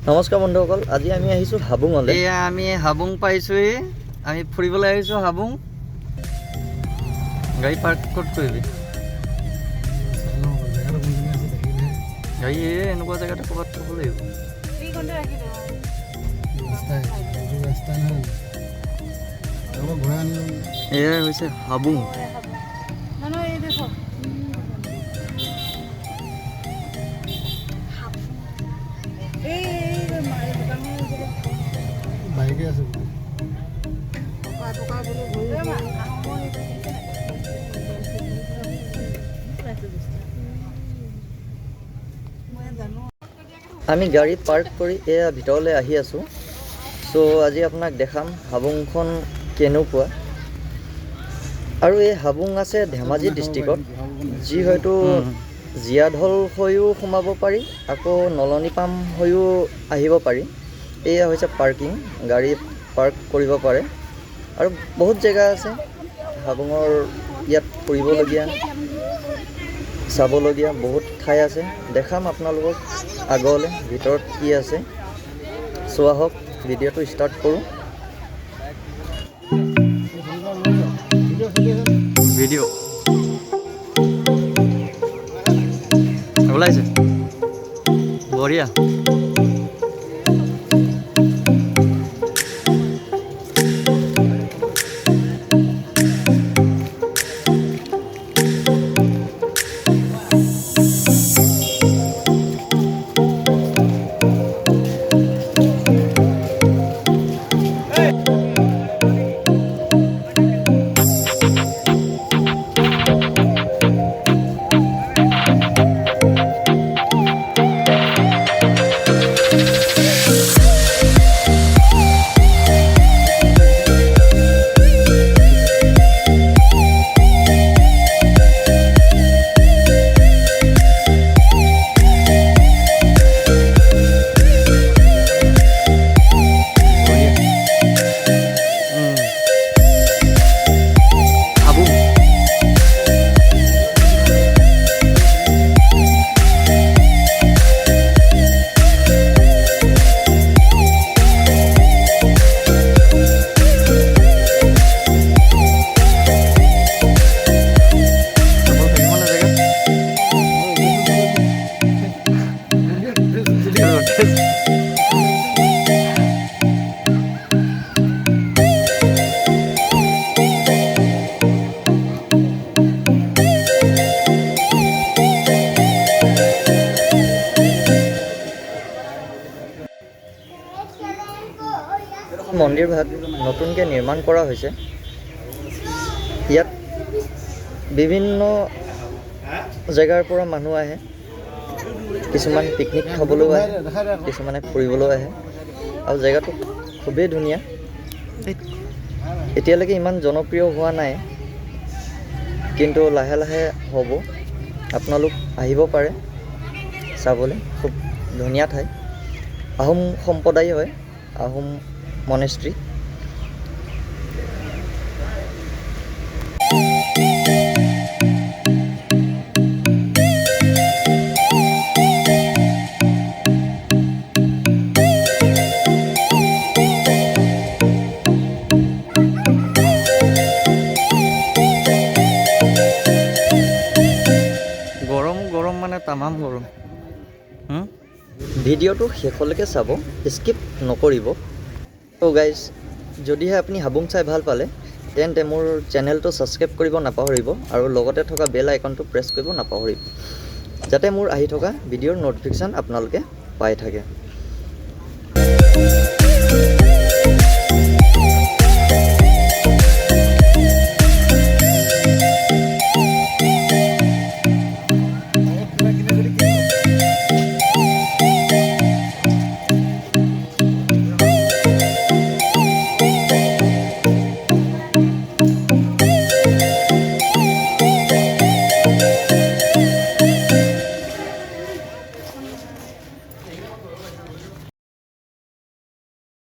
নমস্কাৰ বন্ধুসকল, আজি আমি আহিছোঁ হাবুঙলৈ। এয়া আমি হাবুং পাইছোঁহি। আমি ফুৰিবলৈ আহিছোঁ হাবুং। গাড়ী পাৰ্ক ক'ত কৰিবি? গাড়ী এনেকুৱা জেগাতে ক'ৰবাত থ'ব লাগিব। এয়াই হৈছে হাবুং। আমি গাড়ী পাৰ্ক কৰি এয়া ভিতৰলৈ আহি আছোঁ। চ' আজি আপোনাক দেখাম হাবুংখন কেনেকুৱা। আৰু এই হাবুং আছে ধেমাজি ডিষ্ট্ৰিক্টত, যি হয়তো জীয়াঢল হৈও সোমাব পাৰি, আকৌ নলনী পাম হৈও আহিব পাৰি। এয়া হৈছে পাৰ্কিং, গাড়ী পাৰ্ক কৰিব পাৰে। আৰু বহুত জেগা আছে হাবুঙৰ, ইয়াত ফুৰিবলগীয়া, চাবলগীয়া বহুত ঠাই আছে। দেখাম আপোনালোকক আগলৈ ভিতৰত কি আছে। চোৱা হওক, ভিডিঅ'টো ষ্টাৰ্ট কৰোঁ। ভিডিঅ' ওলাইছে বঢ়িয়া। মন্দিৰভাগ নতুনকৈ নিৰ্মাণ কৰা হৈছে। ইয়াত বিভিন্ন জেগাৰ পৰা মানুহ আহে, কিছুমান পিকনিক খাবলৈও আহে, কিছুমানে ফুৰিবলৈও আহে। আৰু জেগাটো খুবেই ধুনীয়া। এতিয়ালৈকে ইমান জনপ্ৰিয় হোৱা নাই, কিন্তু লাহে লাহে হ'ব। আপোনালোক আহিব পাৰে চাবলৈ। খুব ধুনীয়া ঠাই। আহোম সম্প্ৰদায় হয়, আহোম মনেষ্ট্ৰী। গৰম গৰম মানে তামাম গৰম। ভিডিঅ'টো শেষলৈকে চাব, স্কিপ নকৰিব। ত' গাইজ, যদিহে আপুনি হাবুং চাই ভাল পালে, তেন্তে মোৰ চেনেলটো ছাবস্ক্ৰাইব কৰিব নাপাহৰিব, আৰু লগতে থকা বেল আইকনটো প্ৰেছ কৰিব নাপাহৰিব, যাতে মোৰ আহি থকা ভিডিঅ'ৰ ন'টিফিকেশ্যন আপোনালোকে পাই থাকে।